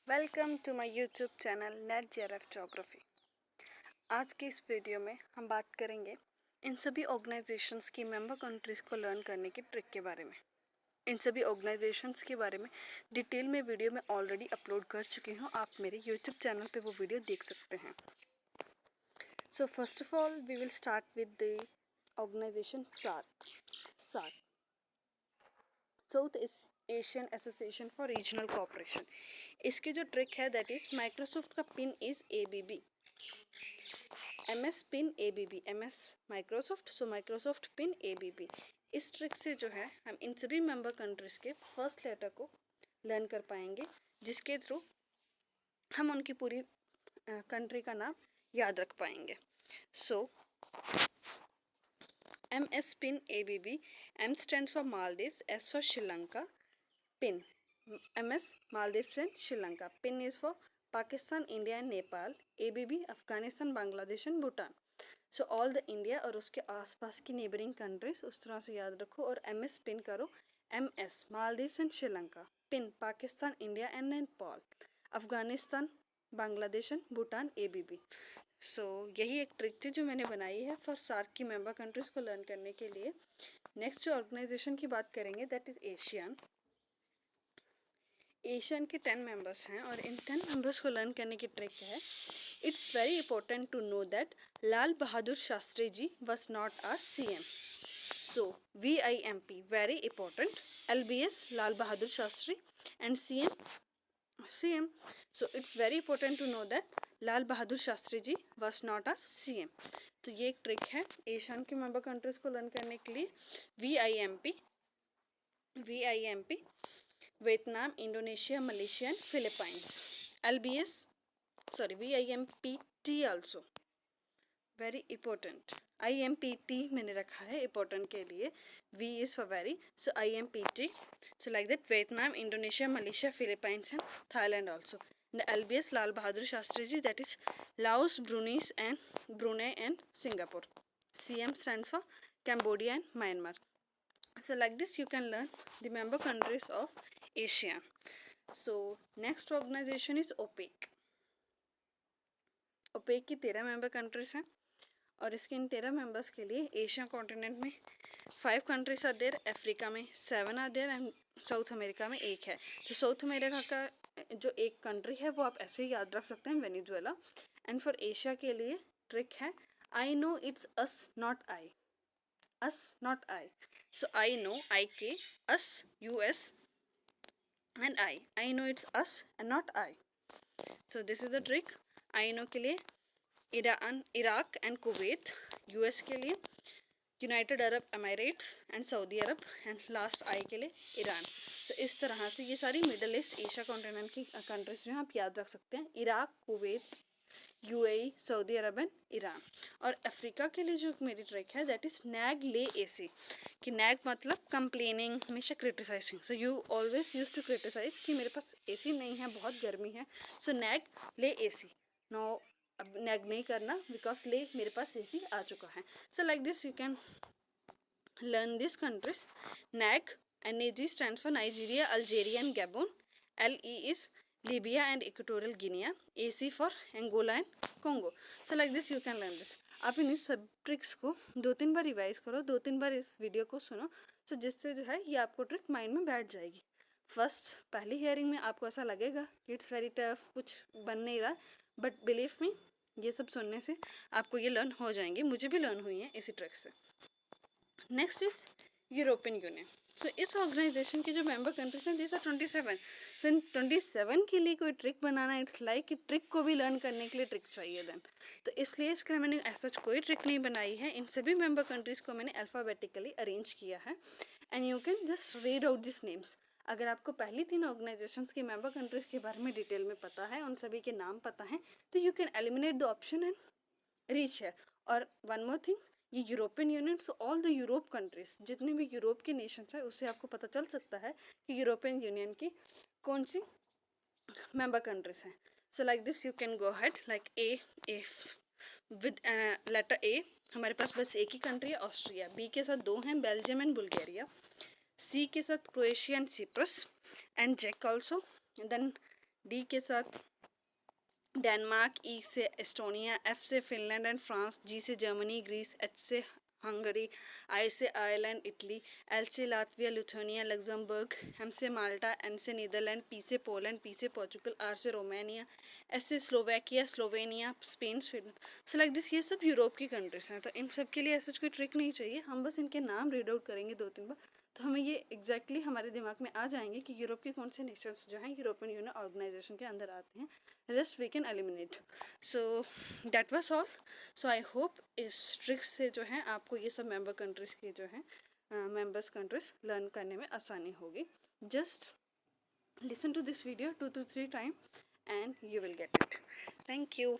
Welcome to my YouTube channel NET JRF geography. आज की इस वीडियो में हम बात करेंगे इन सभी ऑर्गेनाइजेशंस की मेंबर कंट्रीज़ को लर्न करने की ट्रिक के बारे में। इन सभी ऑर्गेनाइजेशंस के बारे में डिटेल में वीडियो में ऑलरेडी अपलोड कर चुकी हूँ, आप मेरे यूट्यूब चैनल पे वो वीडियो देख सकते हैं। So first of all we will start with the organization SAARC, South Asian Association for Regional Cooperation. इसकी जो ट्रिक है दैट इज माइक्रोसॉफ्ट का pin is ABB, MS pin ABB, MS Microsoft, so Microsoft pin ABB। इस trick से जो है हम इन सभी मेंबर कंट्रीज के फर्स्ट लेटर को लर्न कर पाएंगे, जिसके थ्रू हम उनकी पूरी कंट्री का नाम याद रख पाएंगे। सो MS pin ABB, M stands for Maldives, S for Sri Lanka, PIN MS Maldives and Sri Lanka, PIN is for Pakistan, India and Nepal, ABB Afghanistan, Bangladesh and Bhutan। So all the India और उसके आसपास की neighbouring countries उस तरह से याद रखो और MS पिन करो, MS Maldives and Sri Lanka, pin Pakistan, India and Nepal, Afghanistan, Bangladesh and Bhutan, ABB। सो यही एक ट्रिक थी जो मैंने बनाई है फॉर सार्क की मेंबर कंट्रीज को लर्न करने के लिए। नेक्स्ट जो ऑर्गेनाइजेशन की बात करेंगे दैट इज एशियन। एशियन के 10 मेंबर्स हैं और इन 10 मेंबर्स को लर्न करने की ट्रिक है, it's very important to know that Lal Bahadur Shastri ji was not are CM। सो VIMP very important, LBS Lal Bahadur Shastri and CM। So it's very important to know that Lal Bahadur Shastri ji was not are CM। तो ये एक ट्रिक है Asian के member countries को learn करने के लिए। VIMP Vietnam, Indonesia, Malaysia and Philippines. LBS VIMPT also very important. IMPT मैंने रखा है इंपॉर्टेंट के लिए, V is for very, so IMPT। So like that Vietnam, Indonesia, Malaysia, Philippines and Thailand also. The LBS Lal Bahadur Shastri ji, that is Laos, Brunei and Singapore. CM stands for Cambodia and Myanmar. So like this you can learn the member countries of ASEAN. So next organization is OPEC. OPEC की 13 member countries हैं और इसके इन 13 members के लिए Asia continent में 5 countries are there, Africa में 7 are there and South America में 1 है। तो साउथ अमेरिका का जो एक कंट्री है वो आप ऐसे ही याद रख सकते हैं, वेनेजुएला। एंड फॉर एशिया के लिए ट्रिक है, I know it's us not I, us not I, so I know, IK, us, US and I know it's us and not I, so this is the trick। I know के लिए Iran, Iraq and Kuwait, US के लिए United Arab Emirates and Saudi Arab and last आई के लिए Iran. सो इस तरह से ये सारी मिडल ईस्ट एशिया कॉन्टिनेंट की कंट्रीज जो हैं आप याद रख सकते हैं, Iraq, Kuwait, UAE, Saudi Arab and Iran. और अफ्रीका के लिए जो मेरी ट्रिक है दैट इज नैग ले AC, कि नैग मतलब कंप्लेनिंग, हमेशा criticising. So you always use to criticise कि मेरे पास AC नहीं है, बहुत गर्मी है, सो नैग ले AC। नो, अब नैग नहीं करना बिकॉज ले मेरे पास AC आ चुका है। सो like this you can learn this countries. Nag, NAG stands for Nigeria, Algeria and Gabon, LE is Libya and Equatorial Guinea, AC for Angola and Congo। So like this you can learn this। आप इन सब tricks को 2-3 बार revise करो, 2-3 बार इस video को सुनो, सो जिससे जो है ये आपको ट्रिक माइंड में बैठ जाएगी। पहली हियरिंग में आपको ऐसा लगेगा कि इट्स वेरी टफ, कुछ बन नहीं रहा, बट बिलीव मी ये सब सुनने से आपको ये लर्न हो जाएंगे। मुझे भी लर्न हुई है इसी ट्रिक से। Next is European Union. So इस ऑर्गेनाइजेशन की जो मेंबर कंट्रीज हैं दिस आर 27। सो इन 27 के लिए कोई ट्रिक बनाना, इट्स लाइक कि ट्रिक को भी लर्न करने के लिए ट्रिक चाहिए देन, तो इसलिए इसके लिए मैंने ऐसा कोई ट्रिक नहीं बनाई है। इन सभी मेंबर कंट्रीज़ को मैंने अल्फ़ाबेटिकली अरेंज किया है and you can just read out this names. अगर आपको पहली 3 ऑर्गेनाइजेशंस की मेंबर कंट्रीज़ के बारे में डिटेल में पता है, उन सभी के नाम पता है, तो you can eliminate the option and reach है। और वन मोर थिंग, ये European Union, so all the Europe countries, जितने भी यूरोप के नेशंस हैं उससे आपको पता चल सकता है कि यूरोपियन यूनियन की कौन सी मेंबर कंट्रीज हैं। So like this you can go head like a with letter A हमारे पास बस एक ही कंट्री है, ऑस्ट्रिया। B के साथ 2 हैं, बेल्जियम एंड बुल्गारिया। C के साथ क्रोएशिया एंड सिप्रस एंड चेक ऑल्सो। देन डी के साथ डेनमार्क, ई से एस्टोनिया, एफ से फिनलैंड एंड फ्रांस, जी से जर्मनी, ग्रीस, एच से हंगरी, आई से आयरलैंड, इटली, एल से लातविया, लिथुआनिया, लग्जमबर्ग, एम से माल्टा, एन से नीदरलैंड, पी से पोलैंड, पी से पोर्चुगल, आर से रोमानिया, एस से Slovakia, Slovenia, Spain, Sweden. So like this, ये सब यूरोप की कंट्रीज हैं। तो इन सब के लिए ऐसा कोई ट्रिक नहीं चाहिए, हम बस इनके नाम रीड आउट करेंगे 2-3 बार, तो हमें ये एग्जैक्टली हमारे दिमाग में आ जाएंगे कि यूरोप के कौन से नेशंस जो हैं यूरोपियन यूनियन ऑर्गेनाइजेशन के अंदर आते हैं। Rest we can eliminate. So that was all. So I hope इस ट्रिक से जो है आपको ये सब मेंबर कंट्रीज़ के जो हैं मेंबर्स कंट्रीज लर्न करने में आसानी होगी। Just listen to this video 2 to 3 times and you will get it. Thank you.